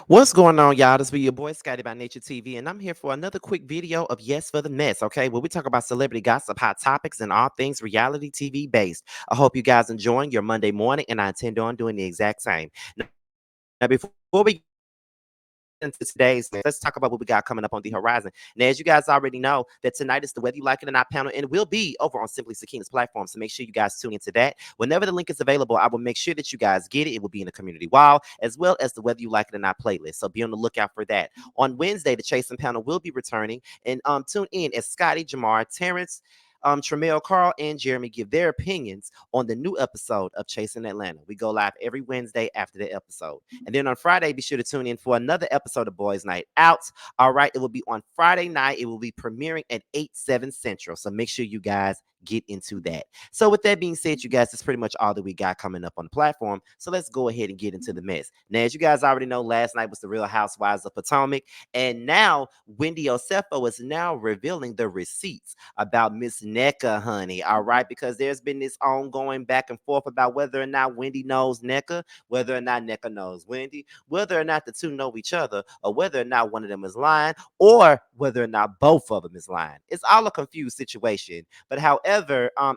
What's going on, y'all? This be your boy Scotty by Nature TV, and I'm here for another quick video of Yes for the Mess, okay? Where we talk about celebrity gossip, hot topics, and all things reality TV based. I hope you guys enjoying your Monday morning, and I intend on doing the exact same. Now, before we get into today's mess, let's talk about what we got coming up on the horizon. Now, as you guys already know, that tonight is the Whether You Like It or Not panel, and it will be over on Simply Sakina's platform. So make sure you guys tune into that. Whenever the link is available, I will make sure that you guys get it. It will be in the community wall, as well as the Whether You Like It or Not playlist. So be on the lookout for that. On Wednesday, the Chasing panel will be returning, and tune in as Scotty, Jamar, Terrence, Tremel, Carl, and Jeremy give their opinions on the new episode of Chasing Atlanta. We go live every Wednesday after the episode. And then on Friday, be sure to tune in for another episode of Boys Night Out. All right, it will be on Friday night. It will be premiering at 8, 7 Central. So make sure you guys get into that. So with that being said, you guys, that's pretty much all that we got coming up on the platform. So let's go ahead and get into the mess. Now, as you guys already know, last night was the Real Housewives of Potomac. And now Wendy Osefo is now revealing the receipts about Miss Nneka, honey. All right, because there's been this ongoing back and forth about whether or not Wendy knows Nneka, whether or not Nneka knows Wendy, whether or not the two know each other, or whether or not one of them is lying, or whether or not both of them is lying. It's all a confused situation. But however,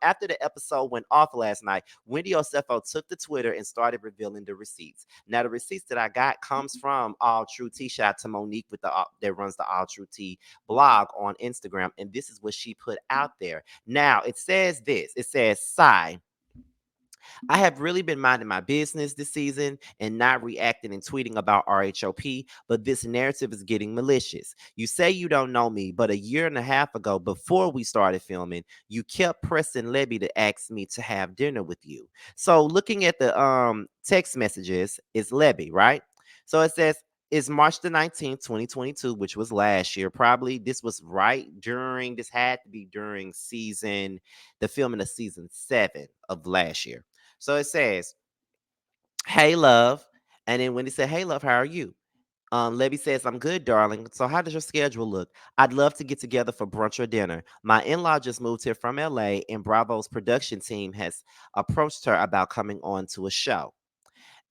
after the episode went off last night, Wendy Osefo took to Twitter and started revealing the receipts. Now, the receipts that I got comes from All True Tea. Shout out to Monique with the that runs the All True Tea blog on Instagram, and this is what she put out there. Now, it says this. It says, "Sigh. I have really been minding my business this season and not reacting and tweeting about RHOP, but this narrative is getting malicious. You say you don't know me, but a year and a half ago, before we started filming, you kept pressing Lebby to ask me to have dinner with you." So looking at the text messages, it's Lebby, right? So it says, it's March the 19th, 2022, which was last year. Probably this was right during, this had to be during the filming of season 7 of last year. So it says, "Hey, love." And then when he said, "Hey, love, how are you?" Levy says, "I'm good, darling. So how does your schedule look? I'd love to get together for brunch or dinner. My in-law just moved here from LA, and Bravo's production team has approached her about coming on to a show."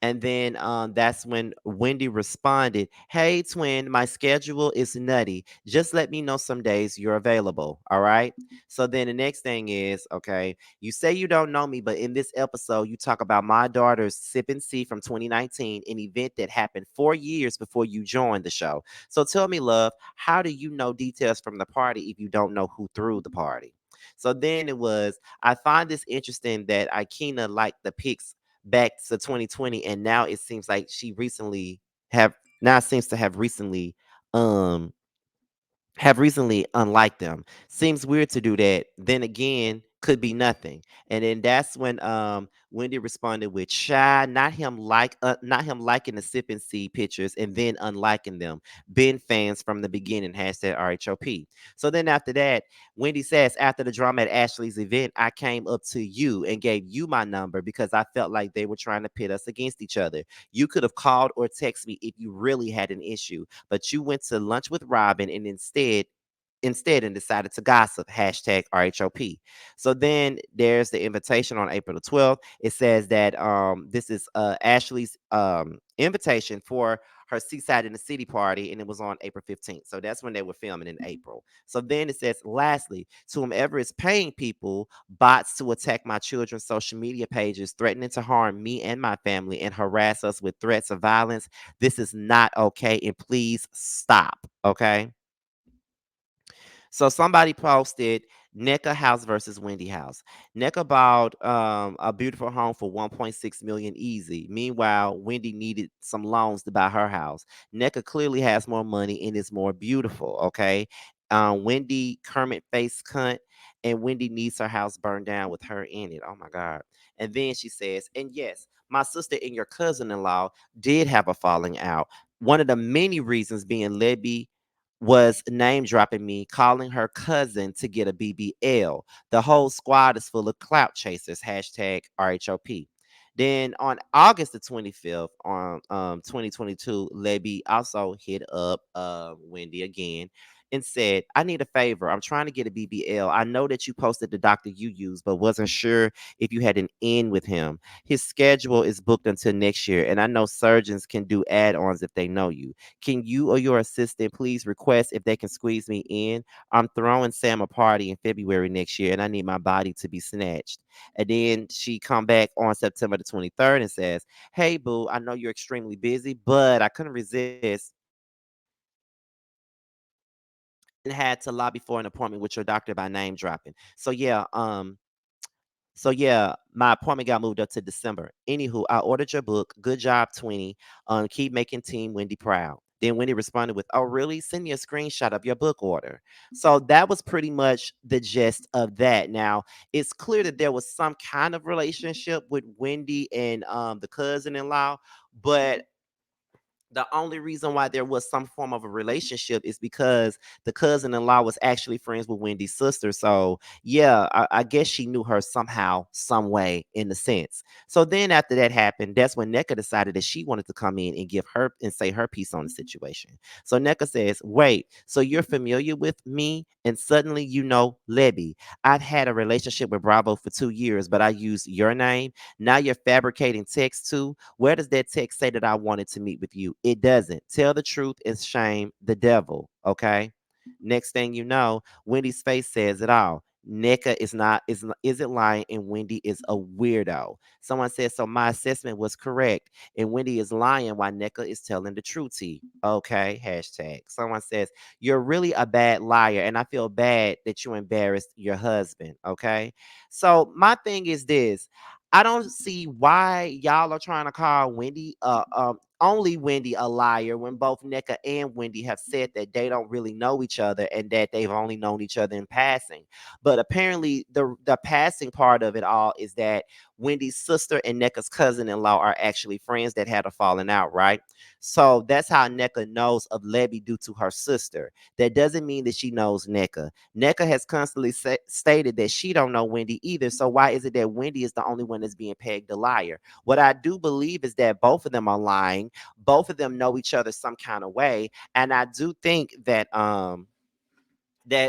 And then that's when Wendy responded, "Hey, twin, my schedule is nutty. Just let me know some days you're available." All right. So then the next thing is, okay, you say you don't know me, but in this episode, you talk about my daughter's Sip and See from 2019, an event that happened 4 years before you joined the show. So tell me, love, how do you know details from the party if you don't know who threw the party? So then it was, "I find this interesting that Ikena liked the pics back to 2020, and now it seems like she recently have now seems to um have recently unliked them. Seems weird to do that. Then again, could be nothing." And then that's when Wendy responded with, "Shy, not him liking the sip and see pictures and then unliking them. Been fans from the beginning, hashtag RHOP." So then after that, Wendy says, "After the drama at Ashley's event, I came up to you and gave you my number because I felt like they were trying to pit us against each other. You could have called or texted me if you really had an issue, but you went to lunch with Robin and instead and decided to gossip, hashtag RHOP." So then there's the invitation on April the 12th. It says that this is Ashley's invitation for her Seaside in the City party, and it was on April 15th. So that's when they were filming in April. So then it says, "Lastly, to whomever is paying people, bots to attack my children's social media pages, threatening to harm me and my family and harass us with threats of violence, this is not okay, and please stop." Okay. So somebody posted Nneka house versus Wendy house. Nneka bought a beautiful home for 1.6 million easy. Meanwhile, Wendy needed some loans to buy her house. Nneka clearly has more money and is more beautiful. Okay. Wendy Kermit face cunt, and Wendy needs her house burned down with her in it. Oh my God. And then she says, "And yes, my sister and your cousin-in-law did have a falling out. One of the many reasons being Libby was name dropping me, calling her cousin to get a BBL. The whole squad is full of clout chasers. Hashtag RHOP." Then on August the 25th, on 2022, Lebby also hit up Wendy again. and said, I need a favor. I'm trying to get a BBL. I know that you posted the doctor you use, but wasn't sure if you had an in with him. His schedule is booked until next year, and I know surgeons can do add ons if they know you. Can you or your assistant please request if they can squeeze me in? I'm throwing Sam a party in February next year, and I need my body to be snatched. And then she come back on September the 23rd and says, Hey, boo, I know you're extremely busy, but I couldn't resist and had to lobby for an appointment with your doctor by name dropping. So my appointment got moved up to December. Anywho, I ordered your book. Good job, 20. Keep making Team Wendy proud. Then Wendy responded with, Oh, really? Send me a screenshot of your book order. So that was pretty much the gist of that. Now, it's clear that there was some kind of relationship with Wendy and the cousin-in-law, but the only reason why there was some form of a relationship is because the cousin-in-law was actually friends with Wendy's sister. So yeah, I guess she knew her somehow, some way, in the sense. So then after that happened, that's when Nneka decided that she wanted to come in and give her and say her piece on the situation. So Nneka says, Wait, so you're familiar with me and suddenly you know Lebby. I've had a relationship with Bravo for 2 years, but I used your name. Now you're fabricating text too. Where does that text say that I wanted to meet with you? It doesn't. Tell the truth and shame the devil. Okay. Next thing you know, Wendy's face says it all. Nneka isn't lying, and Wendy is a weirdo. Someone says, so my assessment was correct, and Wendy is lying while Nneka is telling the truth. Okay, hashtag. Someone says, you're really a bad liar, and I feel bad that you embarrassed your husband. Okay. So my thing is this. I don't see why y'all are trying to call Wendy only Wendy a liar when both Nneka and Wendy have said that they don't really know each other and that they've only known each other in passing. But apparently the passing part of it all is that Wendy's sister and Nneka's cousin-in-law are actually friends that had a falling out, right? So that's how Nneka knows of Lebby due to her sister. That doesn't mean that she knows Nneka. Nneka has constantly stated that she don't know Wendy either. So why is it that Wendy is the only one that's being pegged a liar? What I do believe is that both of them are lying. Both of them know each other some kind of way, and I do think that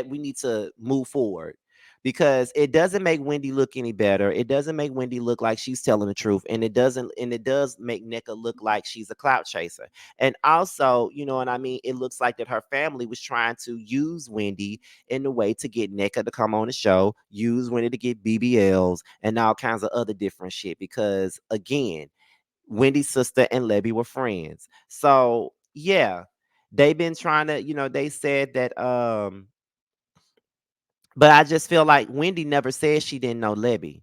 we need to move forward because it doesn't make Wendy look any better. It doesn't make Wendy look like she's telling the truth, and it does make Nneka look like she's a clout chaser. And also, you know what I mean? It looks like that her family was trying to use Wendy in the way to get Nneka to come on the show, use Wendy to get BBLs and all kinds of other different shit. Because again, Wendy's sister and Lebby were friends. So yeah, they've been trying to, they said that but I just feel like Wendy never said she didn't know Lebby.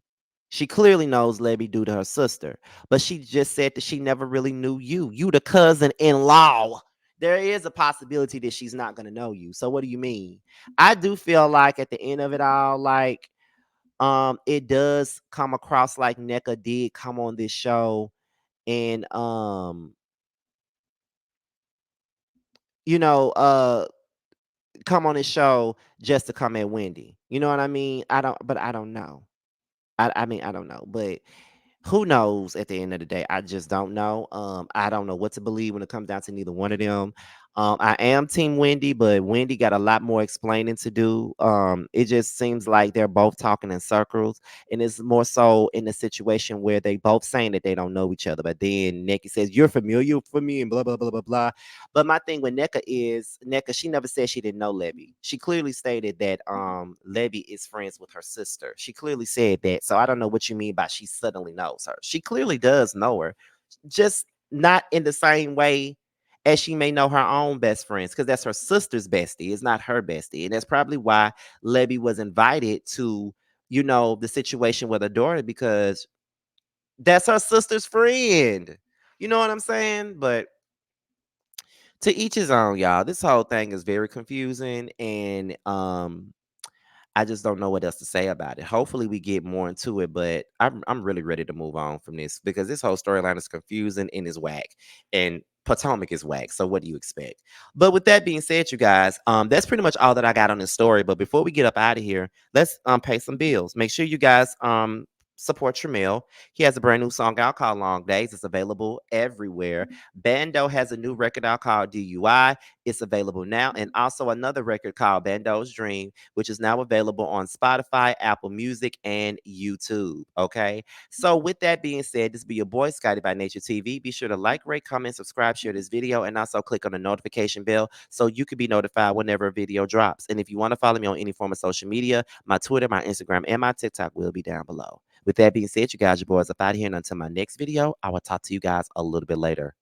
She clearly knows Lebby due to her sister, but she just said that she never really knew you. You the cousin-in-law. There is a possibility that she's not gonna know you. So what do you mean? I do feel like at the end of it all, like it does come across like Nneka did come on this show and you know, come on this show just to come at Wendy. You know what I mean? I don't know. I mean, I don't know, but who knows at the end of the day? I just don't know. I don't know what to believe when it comes down to neither one of them. I am Team Wendy, but Wendy got a lot more explaining to do. It just seems like they're both talking in circles, and it's more so in a situation where they both saying that they don't know each other. But then Nikki says, "You're familiar for me," and blah blah blah blah blah. But my thing with Nneka is Nneka, she never said she didn't know Lebby. She clearly stated that Lebby is friends with her sister. She clearly said that. So I don't know what you mean by she suddenly knows her. She clearly does know her, just not in the same way as she may know her own best friends, because that's her sister's bestie. It's not her bestie. And that's probably why Lebby was invited to, the situation with her daughter, because that's her sister's friend. You know what I'm saying? But to each his own, y'all. This whole thing is very confusing, and I just don't know what else to say about it. Hopefully, we get more into it, but I'm really ready to move on from this because this whole storyline is confusing and is whack, and Potomac is whack. So, what do you expect? But with that being said, you guys, that's pretty much all that I got on this story. But before we get up out of here, let's pay some bills. Make sure you guys Support your male. He has a brand new song out called Long Days. It's available everywhere. Bando has a new record out called DUI. It's available now. And also another record called Bando's Dream, which is now available on Spotify, Apple Music, and YouTube. Okay. So, with that being said, this be your boy, Scotty by Nature TV. Be sure to like, rate, comment, subscribe, share this video, and also click on the notification bell so you can be notified whenever a video drops. And if you want to follow me on any form of social media, my Twitter, my Instagram, and my TikTok will be down below. With that being said, you guys, your boys up out here. And until my next video, I will talk to you guys a little bit later.